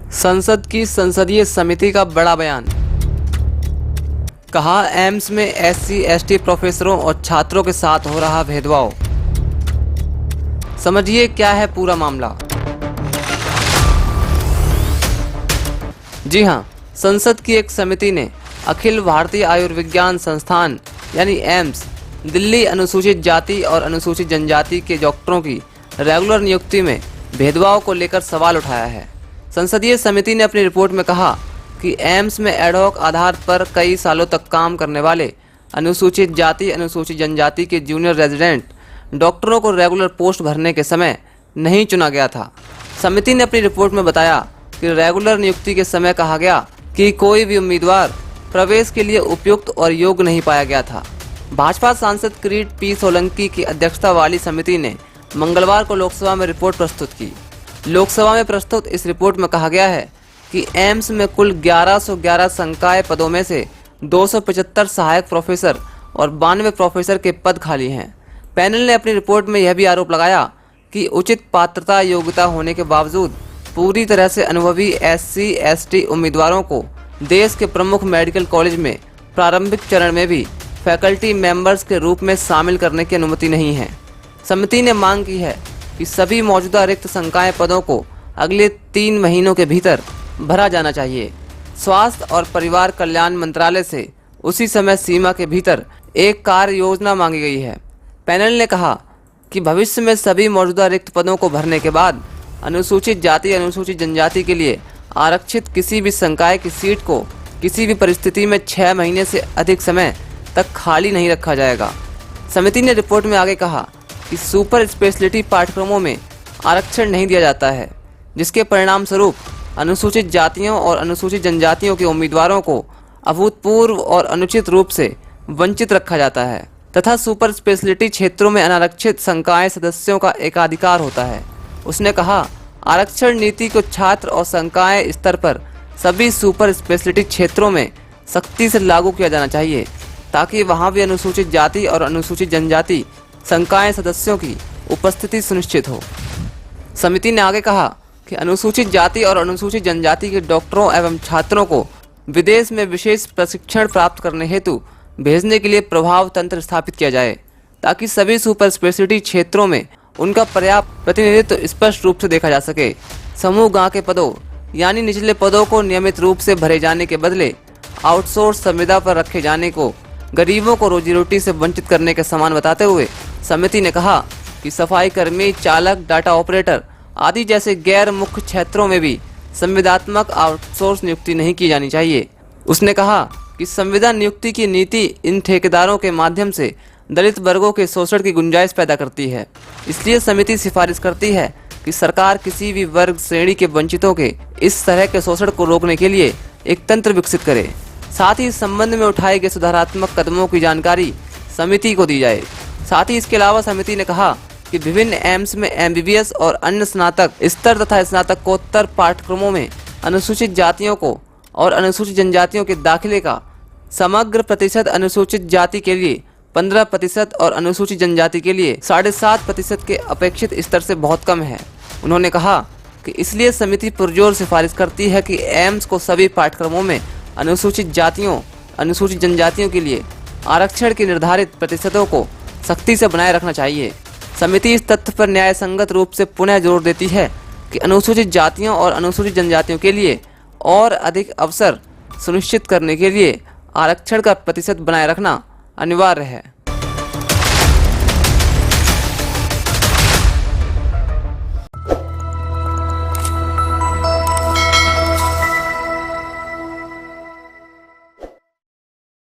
संसद की संसदीय समिति का बड़ा बयान। कहा, एम्स में एससी एसटी प्रोफेसरों और छात्रों के साथ हो रहा भेदभाव। समझिए क्या है पूरा मामला। जी हां, संसद की एक समिति ने अखिल भारतीय आयुर्विज्ञान संस्थान यानी एम्स, दिल्ली अनुसूचित जाति और अनुसूचित जनजाति के डॉक्टरों की रेगुलर नियुक्ति में भेदभाव को लेकर सवाल उठाया है। संसदीय समिति ने अपनी रिपोर्ट में कहा कि एम्स में एडहॉक आधार पर कई सालों तक काम करने वाले अनुसूचित जाति अनुसूचित जनजाति के जूनियर रेजिडेंट डॉक्टरों को रेगुलर पोस्ट भरने के समय नहीं चुना गया था। समिति ने अपनी रिपोर्ट में बताया कि रेगुलर नियुक्ति के समय कहा गया कि कोई भी उम्मीदवार प्रवेश के लिए उपयुक्त और योग्य नहीं पाया गया था। भाजपा सांसद किरीट पी सोलंकी की अध्यक्षता वाली समिति ने मंगलवार को लोकसभा में रिपोर्ट प्रस्तुत की। लोकसभा में प्रस्तुत इस रिपोर्ट में कहा गया है कि एम्स में कुल 1111 संकाय पदों में से 275 सहायक प्रोफेसर और 92 प्रोफेसर के पद खाली हैं। पैनल ने अपनी रिपोर्ट में यह भी आरोप लगाया कि उचित पात्रता योग्यता होने के बावजूद पूरी तरह से अनुभवी एससी एसटी उम्मीदवारों को देश के प्रमुख मेडिकल कॉलेज में प्रारंभिक चरण में भी फैकल्टी मेंबर्स के रूप में शामिल करने की अनुमति नहीं है। समिति ने मांग की है कि सभी मौजूदा रिक्त संकाय पदों को अगले 3 महीनों के भीतर भरा जाना चाहिए। स्वास्थ्य और परिवार कल्याण मंत्रालय से उसी समय सीमा के भीतर एक कार्य योजना मांगी गई है। पैनल ने कहा कि भविष्य में सभी मौजूदा रिक्त पदों को भरने के बाद अनुसूचित जाति अनुसूचित जनजाति के लिए आरक्षित किसी भी संकाय की सीट को किसी भी परिस्थिति में 6 महीने से अधिक समय तक खाली नहीं रखा जाएगा। समिति ने रिपोर्ट में आगे कहा कि सुपर स्पेशलिटी पाठ्यक्रमों में आरक्षण नहीं दिया जाता है, जिसके परिणाम स्वरूप अनुसूचित जातियों और अनुसूचित जनजातियों के उम्मीदवारों को अभूतपूर्व और अनुचित रूप से वंचित रखा जाता है तथा सुपर स्पेशलिटी क्षेत्रों में अनारक्षित संकाय सदस्यों का एकाधिकार होता है। उसने कहा, आरक्षण नीति को छात्र और संकाय स्तर पर सभी सुपर स्पेशलिटी क्षेत्रों में सख्ती से लागू किया जाना चाहिए ताकि वहां भी अनुसूचित जाति और अनुसूचित जनजाति संकाय सदस्यों की उपस्थिति सुनिश्चित हो। समिति ने आगे कहा कि अनुसूचित जाति और अनुसूचित जनजाति के डॉक्टरों एवं छात्रों को विदेश में विशेष प्रशिक्षण प्राप्त करने हेतु भेजने के लिए प्रभाव तंत्र स्थापित किया जाए ताकि सभी सुपर स्पेशलिटी क्षेत्रों में उनका पर्याप्त प्रतिनिधित्व स्पष्ट रूप से देखा जा सके। समूह ग के पदों यानी निचले पदों को नियमित रूप से भरे जाने के बदले आउटसोर्स संविदा पर रखे जाने को गरीबों को रोजी रोटी से वंचित करने के समान बताते हुए समिति ने कहा कि सफाई कर्मी, चालक, डाटा ऑपरेटर आदि जैसे गैर मुख्य क्षेत्रों में भी संविदात्मक आउटसोर्स नियुक्ति नहीं की जानी चाहिए। उसने कहा कि संविदा नियुक्ति की नीति इन ठेकेदारों के माध्यम से दलित वर्गों के शोषण की गुंजाइश पैदा करती है। इसलिए समिति सिफारिश करती है कि सरकार किसी भी वर्ग श्रेणी के वंचितों के इस तरह के शोषण को रोकने के लिए एक तंत्र विकसित करे। साथ ही इस संबंध में उठाए गए सुधारात्मक कदमों की जानकारी समिति को दी जाए। साथ ही इसके अलावा समिति ने कहा कि विभिन्न एम्स में एमबीबीएस और अन्य स्नातक स्तर तथा स्नातकोत्तर पाठ्यक्रमों में अनुसूचित जातियों को और अनुसूचित जनजातियों के दाखिले का समग्र प्रतिशत अनुसूचित जाति के लिए 15% और अनुसूचित जनजाति के लिए 7.5% के अपेक्षित स्तर से बहुत कम है। उन्होंने कहा कि इसलिए समिति पुरजोर सिफारिश करती है कि एम्स को सभी पाठ्यक्रमों में अनुसूचित जातियों अनुसूचित जनजातियों के लिए आरक्षण के निर्धारित प्रतिशतों को सख्ती से बनाए रखना चाहिए। समिति इस तथ्य पर न्याय संगत रूप से पुनः जोर देती है कि अनुसूचित जातियों और अनुसूचित जनजातियों के लिए और अधिक अवसर सुनिश्चित करने के लिए आरक्षण का प्रतिशत बनाए रखना अनिवार्य है।